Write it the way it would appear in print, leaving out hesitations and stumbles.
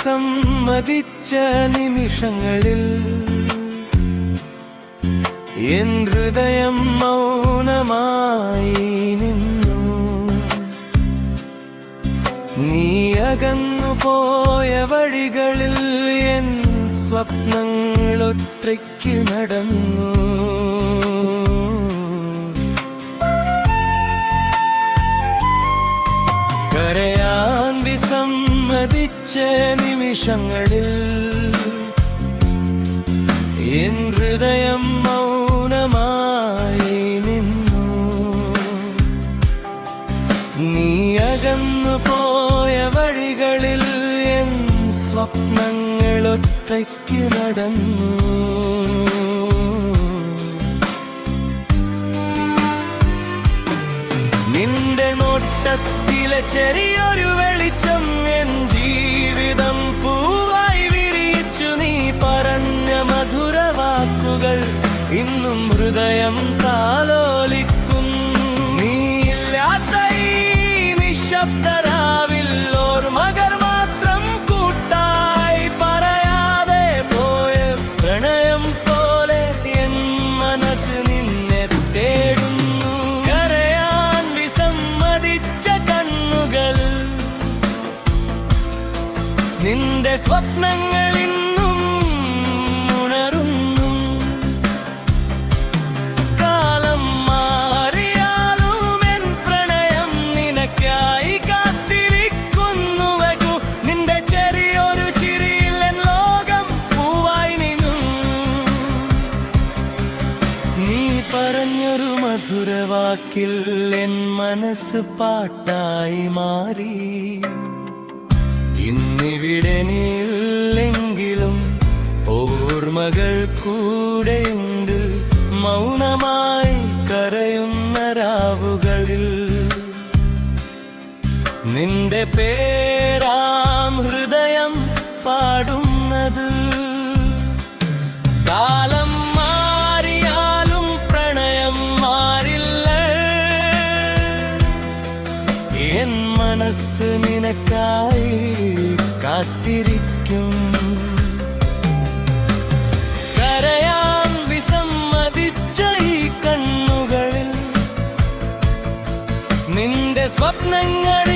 വിസമ്മതിച്ച നിമിഷങ്ങളിൽ എൻ ഹൃദയം മൗനമായി നിന്നു. നീ അകന്നു പോയ വഴികളിൽ എൻ സ്വപ്നങ്ങളൊറ്റയ്ക്ക് നടന്നു. കരയാൻ വിസമ്മതിച്ച നിമിഷങ്ങളിൽ എൻ ഹൃദയം മൗനമായി നിന്നു. നീ അകന്നു പോയ വഴികളിൽ എൻ സ്വപ്നങ്ങളൊറ്റയ്ക്ക് നടന്നു. നിന്റെ നോട്ടത്തിലെ ചെറിയൊരു വെളിച്ചം എൻ ജീവിതം പൂവായി വിരിയിച്ചു. നീ പറഞ്ഞ മധുരവാക്കുകൾ ഇന്നും ഹൃദയം താലോലിക്കുന്നു. നീയില്ലാത്ത ഈ നിശബ്ദരാവിൽ ഓർമ്മകൾ മാത്രം കൂട്ടായി പറയാതെ പോയ പ്രണയം പോലെ എൻ മനസ്സ് നിന്നെ തേടുന്നു. കരയാൻ വിസമ്മതിച്ച കണ്ണുകൾ നിന്റെ സ്വപ്നങ്ങൾ ഇന്നും ഉണരുന്നു. കാലം മാറിയാലും എൻ പ്രണയം നിനക്കായി കാത്തിരിക്കുന്നു. നിന്റെ ചെറിയൊരു ചിരിയിൽ എൻ ലോകം പൂവായി നിന്നു. നീ പറഞ്ഞൊരു മധുരവാക്കിൽ എൻ മനസ്സ് പാട്ടായി മാറി. ഇന്നിവിടെ നീല്ലെങ്കിലും ഓർമ്മകൾ കൂടെയുണ്ട്. മൗനമായി കരയുന്ന രാവുകളിൽ നിന്റെ പേരാം ഹൃദയം പാടുന്നത്. കാലം മാറിയാലും പ്രണയം മാറില്ല. എൻ മനസ്സ് നിനക്കായി കാത്തിരിക്കും. കരയാൻ വിസമ്മതിച്ച ഈ കണ്ണുകളിൽ നിന്റെ സ്വപ്നങ്ങൾ